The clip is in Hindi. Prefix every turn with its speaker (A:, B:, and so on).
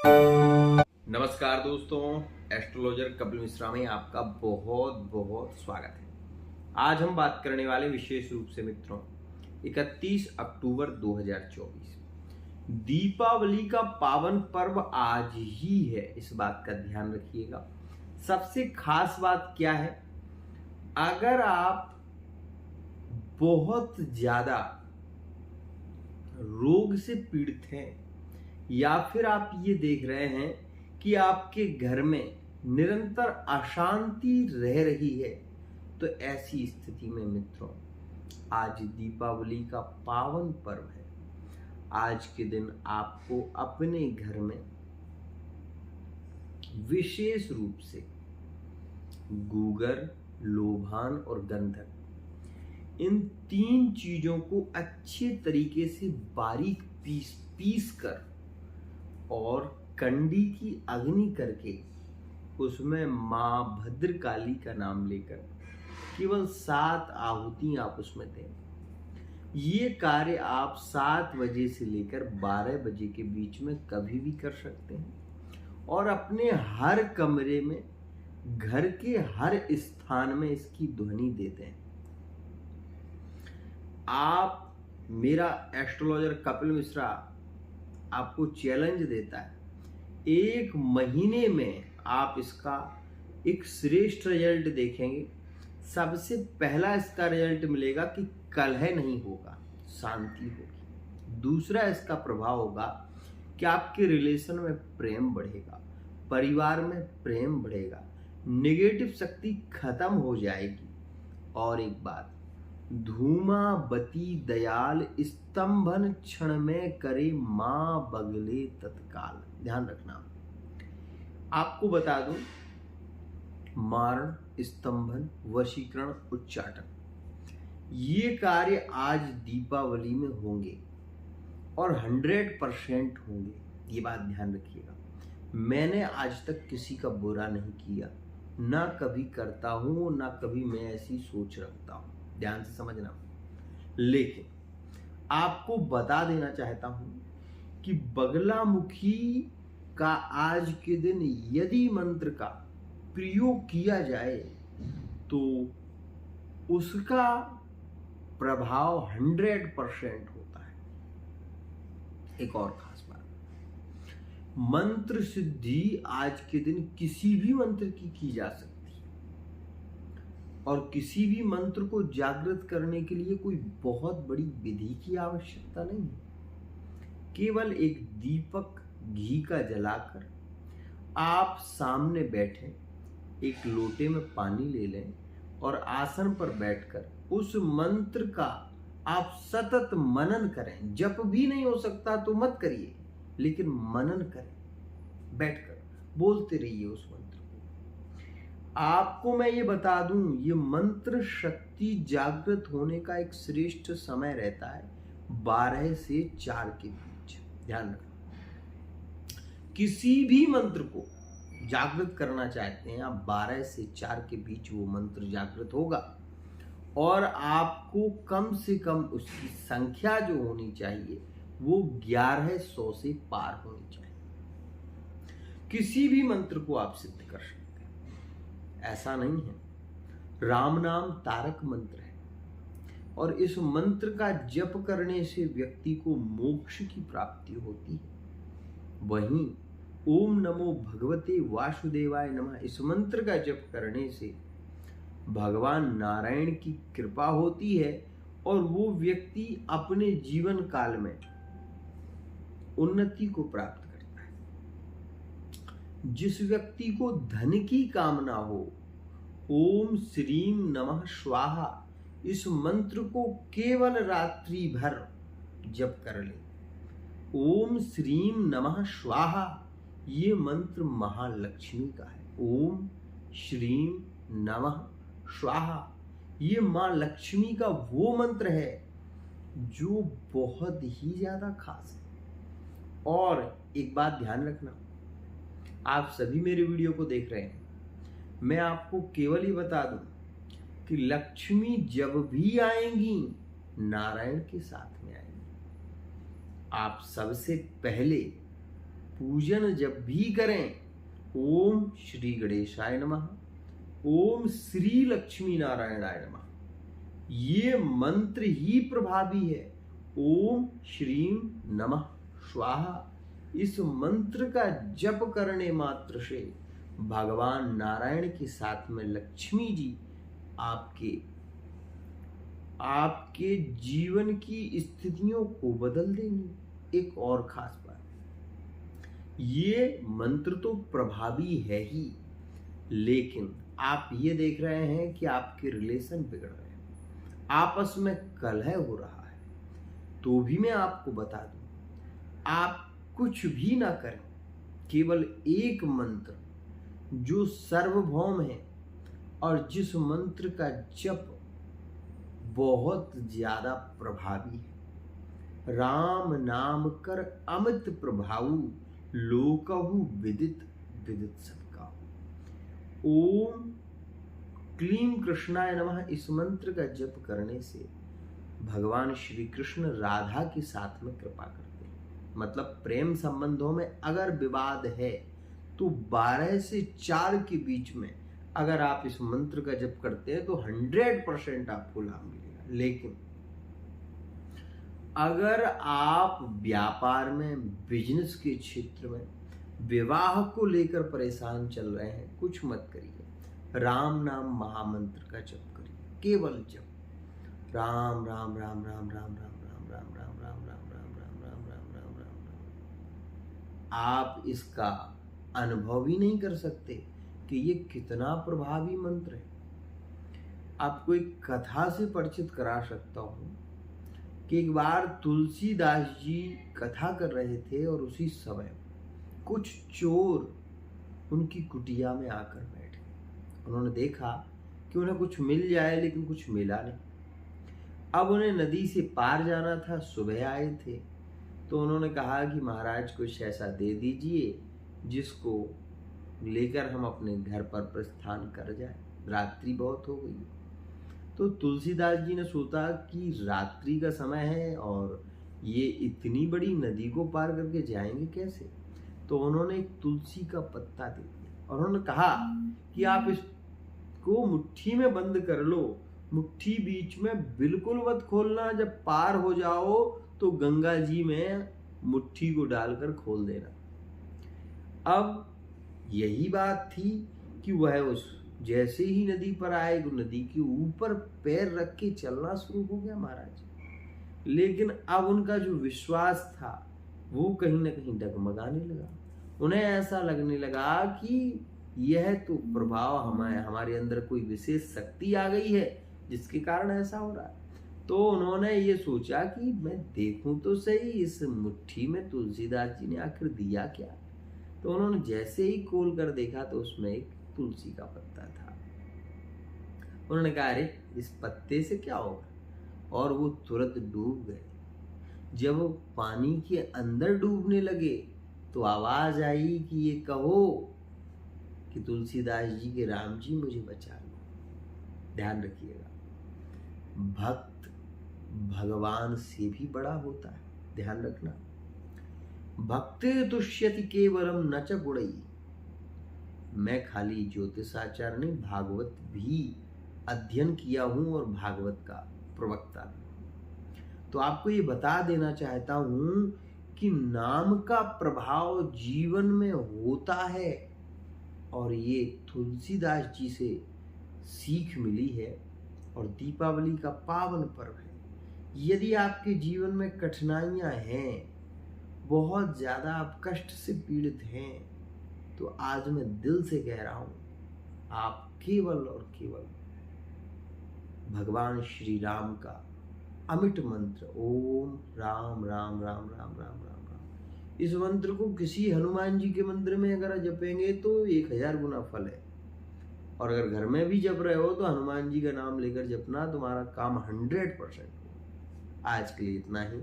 A: नमस्कार दोस्तों, एस्ट्रोलॉजर कपिल मिश्रा में आपका बहुत बहुत स्वागत है। आज हम बात करने वाले विशेष रूप से मित्रों 31 अक्टूबर 2024 दीपावली का पावन पर्व आज ही है, इस बात का ध्यान रखिएगा। सबसे खास बात क्या है, अगर आप बहुत ज्यादा रोग से पीड़ित हैं या फिर आप ये देख रहे हैं कि आपके घर में निरंतर अशांति रह रही है, तो ऐसी स्थिति में मित्रों आज दीपावली का पावन पर्व है। आज के दिन आपको अपने घर में विशेष रूप से गूगर, लोभान और गंधक, इन तीन चीजों को अच्छे तरीके से बारीक पीस कर और कंडी की अग्नि करके उसमें मां भद्रकाली का नाम लेकर केवल 7 आहुति आप उसमें दें। ये कार्य आप 7 बजे से लेकर 12 बजे के बीच में कभी भी कर सकते हैं और अपने हर कमरे में, घर के हर स्थान में इसकी ध्वनि देते हैं। आप, मेरा एस्ट्रोलॉजर कपिल मिश्रा आपको चैलेंज देता है, 1 महीने में आप इसका एक श्रेष्ठ रिजल्ट देखेंगे। सबसे पहला इसका रिजल्ट मिलेगा कि कलह नहीं होगा, शांति होगी। दूसरा इसका प्रभाव होगा कि आपके रिलेशन में प्रेम बढ़ेगा, परिवार में प्रेम बढ़ेगा, नेगेटिव शक्ति खत्म हो जाएगी। और एक बात, धूमावती दयाल स्तंभन क्षण में करे मां बगले तत्काल, ध्यान रखना। आपको बता दूं, मारण, स्तंभन, वशीकरण, उच्चाटन, ये कार्य आज दीपावली में होंगे और 100% होंगे, ये बात ध्यान रखिएगा। मैंने आज तक किसी का बुरा नहीं किया, ना कभी करता हूं, ना कभी मैं ऐसी सोच रखता हूं, ध्यान से समझना। लेकिन आपको बता देना चाहता हूं कि बगलामुखी का आज के दिन यदि मंत्र का प्रयोग किया जाए तो उसका प्रभाव 100% होता है। एक और खास बात, मंत्र सिद्धि आज के दिन किसी भी मंत्र की जा सकती है और किसी भी मंत्र को जागृत करने के लिए कोई बहुत बड़ी विधि की आवश्यकता नहीं है। केवल एक दीपक घी का जलाकर आप सामने बैठे, एक लोटे में पानी ले लें और आसन पर बैठकर उस मंत्र का आप सतत मनन करें। जप भी नहीं हो सकता तो मत करिए, लेकिन मनन करें, बैठकर बोलते रहिए उस मंत्र को। आपको मैं ये बता दूं, ये मंत्र शक्ति जागृत होने का एक श्रेष्ठ समय रहता है 12 से 4 के बीच, ध्यान रखना। किसी भी मंत्र को जागृत करना चाहते हैं आप, 12 से 4 के बीच वो मंत्र जागृत होगा और आपको कम से कम उसकी संख्या जो होनी चाहिए वो 1100 से पार होनी चाहिए। किसी भी मंत्र को आप सिद्ध कर सकते हैं, ऐसा नहीं है। राम नाम तारक मंत्र है और इस मंत्र का जप करने से व्यक्ति को मोक्ष की प्राप्ति होती है। वहीं ओम नमो भगवते वासुदेवाय नमः, इस मंत्र का जप करने से भगवान नारायण की कृपा होती है और वो व्यक्ति अपने जीवन काल में उन्नति को प्राप्त करता है। जिस व्यक्ति को धन की कामना हो, ओम श्रीम नमः स्वाहा, इस मंत्र को केवल रात्रि भर जप कर ले। ओम श्रीम नमः स्वाहा, ये मंत्र महालक्ष्मी का है। ओम श्रीम नमः स्वाहा, ये मां लक्ष्मी का वो मंत्र है जो बहुत ही ज्यादा खास है। और एक बात ध्यान रखना, आप सभी मेरे वीडियो को देख रहे हैं, मैं आपको केवल ही बता दूं कि लक्ष्मी जब भी आएंगी नारायण के साथ में आएंगी। आप सबसे पहले पूजन जब भी करें, ओम श्री गणेशाय नमः, ओम श्री लक्ष्मी नारायणाय नमः, ये मंत्र ही प्रभावी है। ओम श्रीम नमः स्वाहा, इस मंत्र का जप करने मात्र से भगवान नारायण के साथ में लक्ष्मी जी आपके जीवन की स्थितियों को बदल देंगी। एक और खास बात, ये मंत्र तो प्रभावी है ही, लेकिन आप ये देख रहे हैं कि आपके रिलेशन बिगड़ रहे हैं, आपस में कलह हो रहा है, तो भी मैं आपको बता दूं, आप कुछ भी ना करें, केवल एक मंत्र जो सार्वभौम है और जिस मंत्र का जप बहुत ज्यादा प्रभावी है, राम नाम कर अमित प्रभाऊ, लोकहु विदित विदित सबका। ओम क्लीम कृष्णाय नमः, इस मंत्र का जप करने से भगवान श्री कृष्ण राधा के साथ में कृपा करते हैं। मतलब प्रेम संबंधों में अगर विवाद है तो 12 से 4 के बीच में अगर आप इस मंत्र का जप करते हैं तो 100% आपको लाभ मिलेगा। लेकिन अगर आप व्यापार में, बिजनेस के क्षेत्र में, विवाह को लेकर परेशान चल रहे हैं, कुछ मत करिए, राम नाम महामंत्र का जप करिए, केवल जप, राम राम राम राम राम राम राम राम राम राम राम राम राम राम राम राम राम राम। आप इसका अनुभव ही नहीं कर सकते कि ये कितना प्रभावी मंत्र है। आपको एक कथा से परिचित करा सकता हूं कि एक बार तुलसीदास जी कथा कर रहे थे और उसी समय कुछ चोर उनकी कुटिया में आकर बैठ गए। उन्होंने देखा कि उन्हें कुछ मिल जाए, लेकिन कुछ मिला नहीं। अब उन्हें नदी से पार जाना था, सुबह आए थे, तो उन्होंने कहा कि महाराज कुछ ऐसा दे दीजिए जिसको लेकर हम अपने घर पर प्रस्थान कर जाए, रात्रि बहुत हो गई। तो तुलसीदास जी ने सोचा कि रात्रि का समय है और ये इतनी बड़ी नदी को पार करके जाएंगे कैसे। तो उन्होंने एक तुलसी का पत्ता दे दिया और उन्होंने कहा कि आप इसको मुट्ठी में बंद कर लो, मुट्ठी बीच में बिल्कुल मत खोलना, जब पार हो जाओ तो गंगा जी में मुट्ठी को डालकर खोल देना। अब यही बात थी कि वह उस जैसे ही नदी पर आए, नदी के ऊपर पैर रख के चलना शुरू हो गया महाराज। लेकिन अब उनका जो विश्वास था वो कहीं ना कहीं डगमगाने लगा। उन्हें ऐसा लगने लगा कि यह तो प्रभाव हमारे अंदर कोई विशेष शक्ति आ गई है जिसके कारण ऐसा हो रहा है। तो उन्होंने ये सोचा कि मैं देखूं तो सही इस मुट्ठी में तुलसीदास जी ने आखिर दिया क्या। तो उन्होंने जैसे ही खोल कर देखा तो उसमें एक तुलसी का पत्ता था। उन्होंने कहा अरे इस पत्ते से क्या होगा, और वो तुरंत डूब गए। जब वो पानी के अंदर डूबने लगे तो आवाज आई कि ये कहो कि तुलसीदास जी के राम जी मुझे बचा लो। ध्यान रखिएगा, भक्त भगवान से भी बड़ा होता है, ध्यान रखना। भक्ति तुष्यति केवलम न च गुणई। मैं खाली ज्योतिषाचार्य नहीं, भागवत भी अध्ययन किया हूं और भागवत का प्रवक्ता भी हूं। तो आपको ये बता देना चाहता हूं कि नाम का प्रभाव जीवन में होता है और ये तुलसीदास जी से सीख मिली है। और दीपावली का पावन पर्व है। यदि आपके जीवन में कठिनाइयां हैं, बहुत ज्यादा आप कष्ट से पीड़ित हैं, तो आज मैं दिल से कह रहा हूं, आप केवल और केवल भगवान श्री राम का अमिट मंत्र ओम राम राम राम राम राम राम राम, इस मंत्र को किसी हनुमान जी के मंदिर में अगर जपेंगे तो 1000 गुना फल है। और अगर घर में भी जप रहे हो तो हनुमान जी का नाम लेकर जपना, तुम्हारा काम 100% हो। आज के लिए इतना ही।